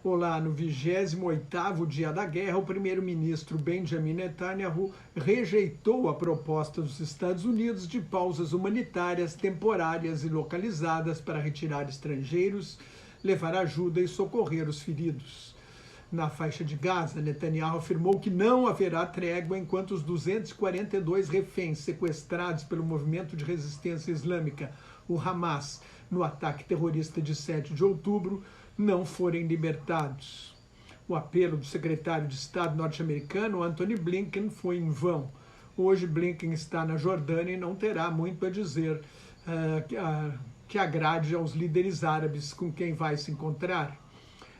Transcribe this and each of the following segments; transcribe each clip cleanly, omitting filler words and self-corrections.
Olá, no 28º dia da guerra, o primeiro-ministro Benjamin Netanyahu rejeitou a proposta dos Estados Unidos de pausas humanitárias temporárias e localizadas para retirar estrangeiros, levar ajuda e socorrer os feridos. Na faixa de Gaza, Netanyahu afirmou que não haverá trégua enquanto os 242 reféns sequestrados pelo movimento de resistência islâmica, o Hamas, no ataque terrorista de 7 de outubro, não forem libertados. O apelo do secretário de Estado norte-americano, Antony Blinken, foi em vão. Hoje, Blinken está na Jordânia e não terá muito a dizer que agrade aos líderes árabes com quem vai se encontrar.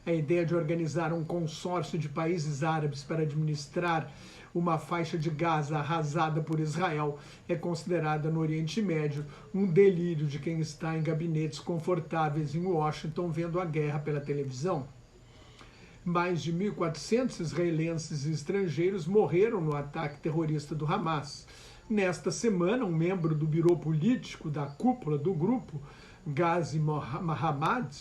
A ideia de organizar um consórcio de países árabes para administrar uma faixa de Gaza arrasada por Israel é considerada no Oriente Médio um delírio de quem está em gabinetes confortáveis em Washington vendo a guerra pela televisão. Mais de 1.400 israelenses e estrangeiros morreram no ataque terrorista do Hamas. Nesta semana, um membro do birô político da cúpula do grupo, Ghazi Mohammad,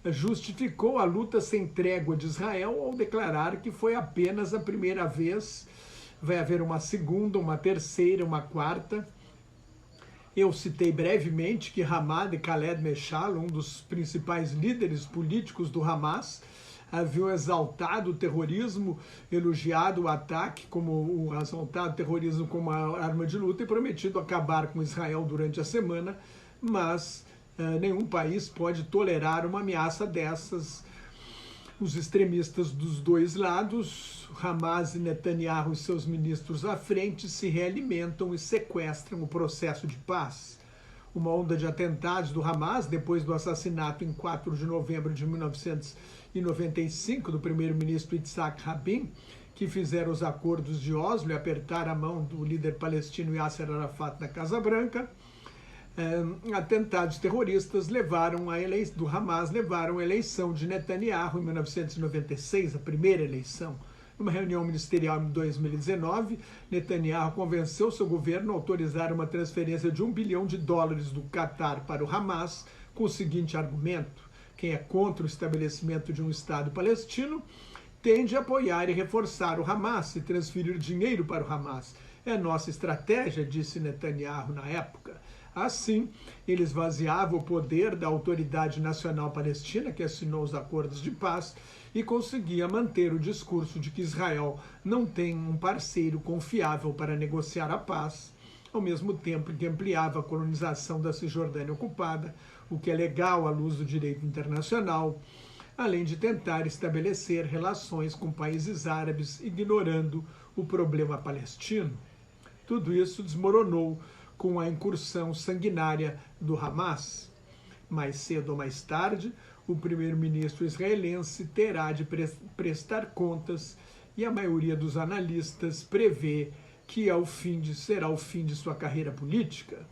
justificou a luta sem trégua de Israel ao declarar que foi apenas a primeira vez, vai haver uma segunda, uma terceira, uma quarta. Eu citei brevemente que Hamad Khaled Meshal, um dos principais líderes políticos do Hamas, haviam exaltado o terrorismo, elogiado o ataque como exaltado o terrorismo como uma arma de luta e prometido acabar com Israel durante a semana, mas nenhum país pode tolerar uma ameaça dessas. Os extremistas dos dois lados, Hamas e Netanyahu e seus ministros à frente, se realimentam e sequestram o processo de paz. Uma onda de atentados do Hamas, depois do assassinato em 4 de novembro de 1995 do primeiro-ministro Yitzhak Rabin, que fizeram os acordos de Oslo e apertaram a mão do líder palestino Yasser Arafat na Casa Branca. Atentados terroristas do Hamas levaram a eleição de Netanyahu em 1996, a primeira eleição. Numa reunião ministerial em 2019, Netanyahu convenceu seu governo a autorizar uma transferência de $1 bilhão do Catar para o Hamas, com o seguinte argumento: quem é contra o estabelecimento de um Estado palestino tende a apoiar e reforçar o Hamas e transferir dinheiro para o Hamas. É a nossa estratégia, disse Netanyahu na época. Assim, ele esvaziava o poder da Autoridade Nacional Palestina, que assinou os acordos de paz, e conseguia manter o discurso de que Israel não tem um parceiro confiável para negociar a paz, ao mesmo tempo que ampliava a colonização da Cisjordânia ocupada, o que é legal à luz do direito internacional, além de tentar estabelecer relações com países árabes, ignorando o problema palestino. Tudo isso desmoronou com a incursão sanguinária do Hamas. Mais cedo ou mais tarde, o primeiro-ministro israelense terá de prestar contas e a maioria dos analistas prevê que será o fim de sua carreira política.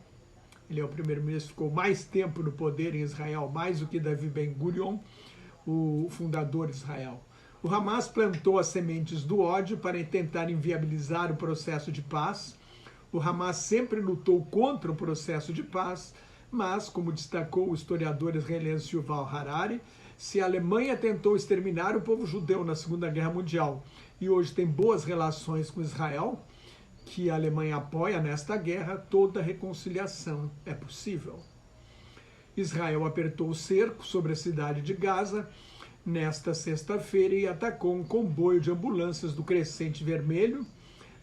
Ele é o primeiro-ministro que ficou mais tempo no poder em Israel, mais do que Davi Ben-Gurion, o fundador de Israel. O Hamas plantou as sementes do ódio para tentar inviabilizar o processo de paz. O Hamas sempre lutou contra o processo de paz, mas, como destacou o historiador israelense Yuval Harari, se a Alemanha tentou exterminar o povo judeu na Segunda Guerra Mundial e hoje tem boas relações com Israel, que a Alemanha apoia nesta guerra, toda reconciliação é possível. Israel apertou o cerco sobre a cidade de Gaza nesta sexta-feira e atacou um comboio de ambulâncias do Crescente Vermelho,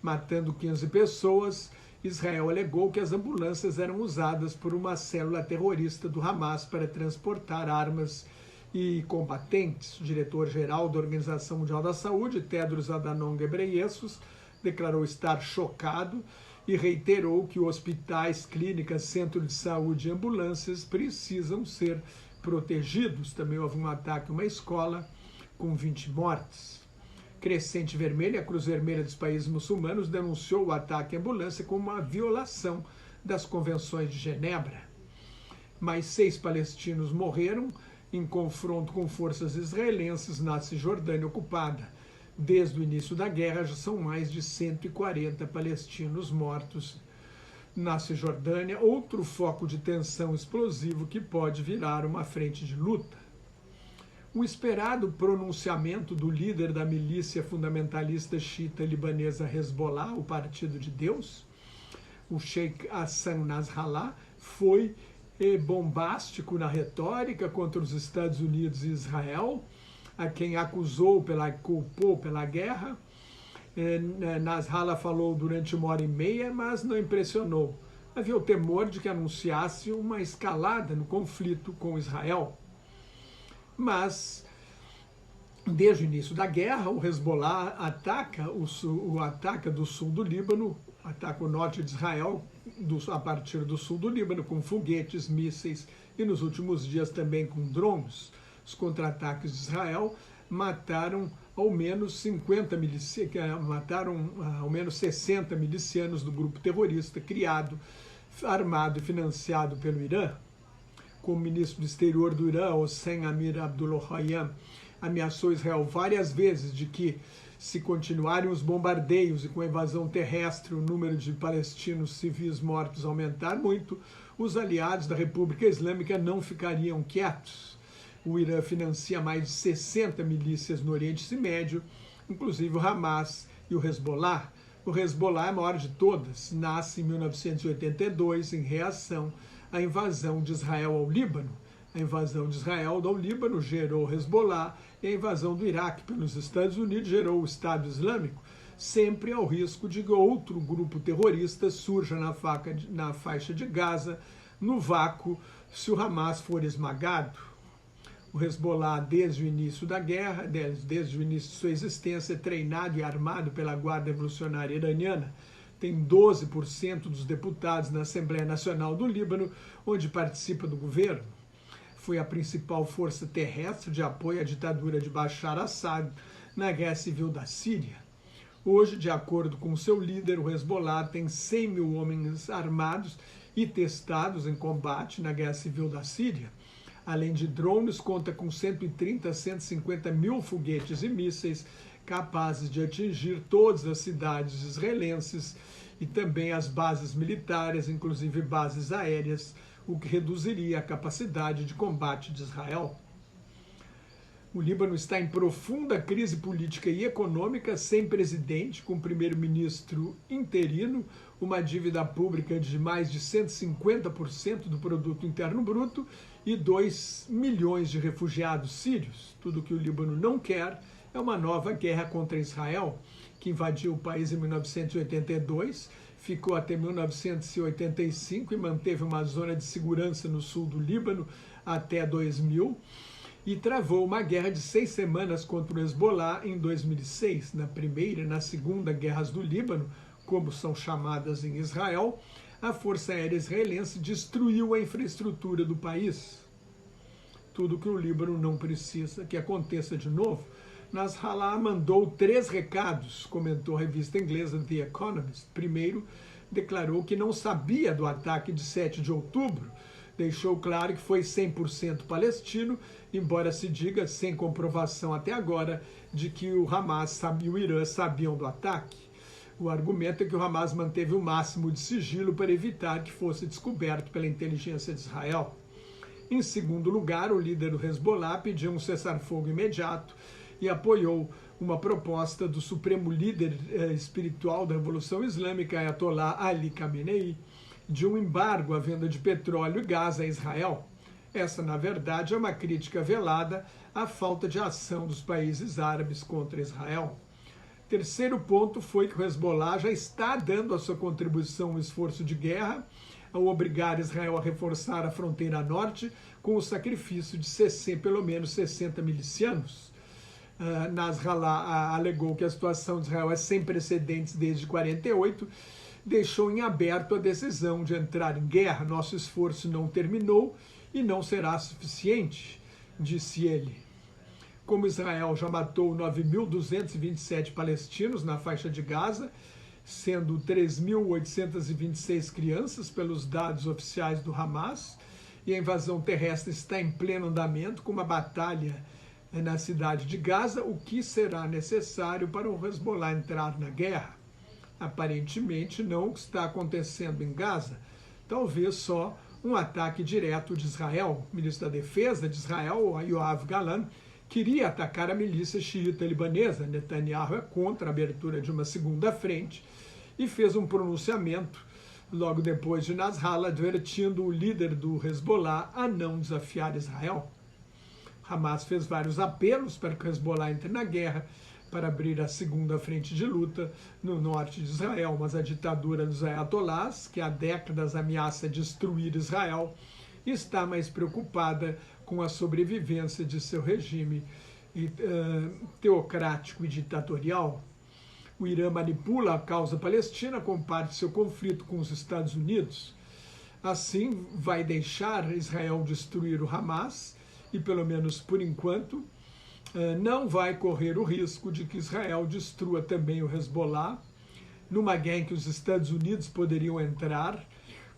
matando 15 pessoas. Israel alegou que as ambulâncias eram usadas por uma célula terrorista do Hamas para transportar armas e combatentes. O diretor-geral da Organização Mundial da Saúde, Tedros Adhanom Ghebreyesus, declarou estar chocado e reiterou que hospitais, clínicas, centros de saúde e ambulâncias precisam ser protegidos. Também houve um ataque a uma escola com 20 mortes. Crescente Vermelho, a Cruz Vermelha dos países muçulmanos, denunciou o ataque à ambulância como uma violação das convenções de Genebra. Mais 6 palestinos morreram em confronto com forças israelenses na Cisjordânia ocupada. Desde o início da guerra, já são mais de 140 palestinos mortos na Cisjordânia, outro foco de tensão explosivo que pode virar uma frente de luta. o esperado pronunciamento do líder da milícia fundamentalista xiita libanesa Hezbollah, o Partido de Deus, o Sheikh Hassan Nasrallah, foi bombástico na retórica contra os Estados Unidos e Israel, a quem culpou pela guerra. Nasrallah falou durante 1h30, mas não impressionou. Havia o temor de que anunciasse uma escalada no conflito com Israel. Mas, desde o início da guerra, o Hezbollah ataca do sul do Líbano, ataca o norte de Israel a partir do sul do Líbano com foguetes, mísseis e nos últimos dias também com drones. Os contra-ataques de Israel mataram ao menos 60 milicianos do grupo terrorista criado, armado e financiado pelo Irã. Como ministro do exterior do Irã, Hossein Amir Abdollahian, ameaçou Israel várias vezes de que, se continuarem os bombardeios e com a invasão terrestre o número de palestinos civis mortos aumentar muito, os aliados da República Islâmica não ficariam quietos. O Irã financia mais de 60 milícias no Oriente Médio, inclusive o Hamas e o Hezbollah. O Hezbollah é a maior de todas, nasce em 1982 em reação à invasão de Israel ao Líbano. A invasão de Israel ao Líbano gerou o Hezbollah e a invasão do Iraque pelos Estados Unidos gerou o Estado Islâmico, sempre ao risco de que outro grupo terrorista surja na faixa de Gaza, no vácuo, se o Hamas for esmagado. O Hezbollah, desde o início da guerra, desde o início de sua existência, é treinado e armado pela Guarda Revolucionária Iraniana. Tem 12% dos deputados na Assembleia Nacional do Líbano, onde participa do governo. Foi a principal força terrestre de apoio à ditadura de Bashar al-Assad na Guerra Civil da Síria. Hoje, de acordo com seu líder, o Hezbollah tem 100 mil homens armados e testados em combate na Guerra Civil da Síria. Além de drones, conta com 130 a 150 mil foguetes e mísseis capazes de atingir todas as cidades israelenses e também as bases militares, inclusive bases aéreas, o que reduziria a capacidade de combate de Israel. O Líbano está em profunda crise política e econômica, sem presidente, com primeiro-ministro interino, uma dívida pública de mais de 150% do produto interno bruto e 2 milhões de refugiados sírios. Tudo que o Líbano não quer é uma nova guerra contra Israel, que invadiu o país em 1982, ficou até 1985 e manteve uma zona de segurança no sul do Líbano até 2000, e travou uma guerra de 6 semanas contra o Hezbollah em 2006. Na primeira e na segunda guerras do Líbano, como são chamadas em Israel, a Força Aérea Israelense destruiu a infraestrutura do país. Tudo que o Líbano não precisa que aconteça de novo. Nasrallah mandou 3 recados, comentou a revista inglesa The Economist. Primeiro, declarou que não sabia do ataque de 7 de outubro, deixou claro que foi 100% palestino, embora se diga, sem comprovação até agora, de que o Hamas e o Irã sabiam do ataque. O argumento é que o Hamas manteve o máximo de sigilo para evitar que fosse descoberto pela inteligência de Israel. Em segundo lugar, o líder do Hezbollah pediu um cessar-fogo imediato e apoiou uma proposta do supremo líder espiritual da Revolução Islâmica, Ayatollah Ali Khamenei, de um embargo à venda de petróleo e gás a Israel. Essa, na verdade, é uma crítica velada à falta de ação dos países árabes contra Israel. Terceiro ponto foi que o Hezbollah já está dando a sua contribuição ao esforço de guerra, ao obrigar Israel a reforçar a fronteira norte com o sacrifício de pelo menos 60 milicianos. Nasrallah alegou que a situação de Israel é sem precedentes desde 1948, deixou em aberto a decisão de entrar em guerra. Nosso esforço não terminou e não será suficiente, disse ele. Como Israel já matou 9.227 palestinos na faixa de Gaza, sendo 3.826 crianças pelos dados oficiais do Hamas, e a invasão terrestre está em pleno andamento com uma batalha na cidade de Gaza, o que será necessário para o Hezbollah entrar na guerra? Aparentemente não o que está acontecendo em Gaza, talvez só um ataque direto de Israel. O ministro da Defesa de Israel, Yoav Gallant, queria atacar a milícia xiita libanesa. Netanyahu é contra a abertura de uma segunda frente e fez um pronunciamento logo depois de Nasrallah, advertindo o líder do Hezbollah a não desafiar Israel. Hamas fez vários apelos para que o Hezbollah entre na guerra, para abrir a segunda frente de luta no norte de Israel, mas a ditadura dos ayatolás, que há décadas ameaça destruir Israel, está mais preocupada com a sobrevivência de seu regime teocrático e ditatorial. O Irã manipula a causa palestina como parte de seu conflito com os Estados Unidos. Assim, vai deixar Israel destruir o Hamas e, pelo menos por enquanto, não vai correr o risco de que Israel destrua também o Hezbollah, numa guerra em que os Estados Unidos poderiam entrar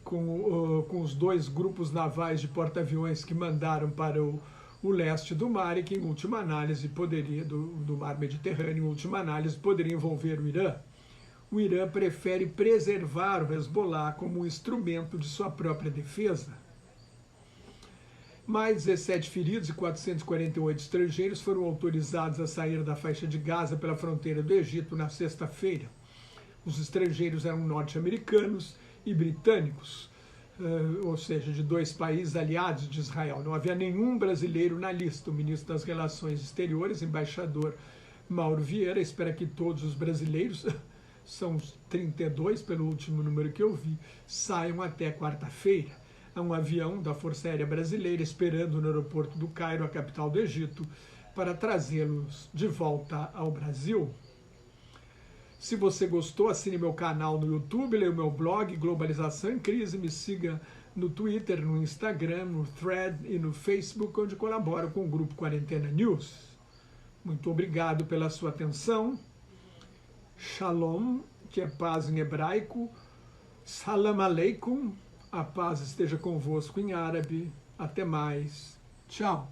com os dois grupos navais de porta-aviões que mandaram para o leste do mar e que, em última análise, do mar Mediterrâneo, em última análise, poderia envolver o Irã. O Irã prefere preservar o Hezbollah como um instrumento de sua própria defesa. Mais 17 feridos e 448 estrangeiros foram autorizados a sair da faixa de Gaza pela fronteira do Egito na sexta-feira. Os estrangeiros eram norte-americanos e britânicos, ou seja, de dois países aliados de Israel. Não havia nenhum brasileiro na lista. O ministro das Relações Exteriores, embaixador Mauro Vieira, espera que todos os brasileiros, são 32 pelo último número que eu vi, saiam até quarta-feira. Há um avião da Força Aérea Brasileira esperando no aeroporto do Cairo, a capital do Egito, para trazê-los de volta ao Brasil. Se você gostou, assine meu canal no YouTube, leia o meu blog Globalização em Crise, me siga no Twitter, no Instagram, no Thread e no Facebook, onde colaboro com o Grupo Quarentena News. Muito obrigado pela sua atenção. Shalom, que é paz em hebraico. Salam aleikum, a paz esteja convosco em árabe. Até mais. Tchau.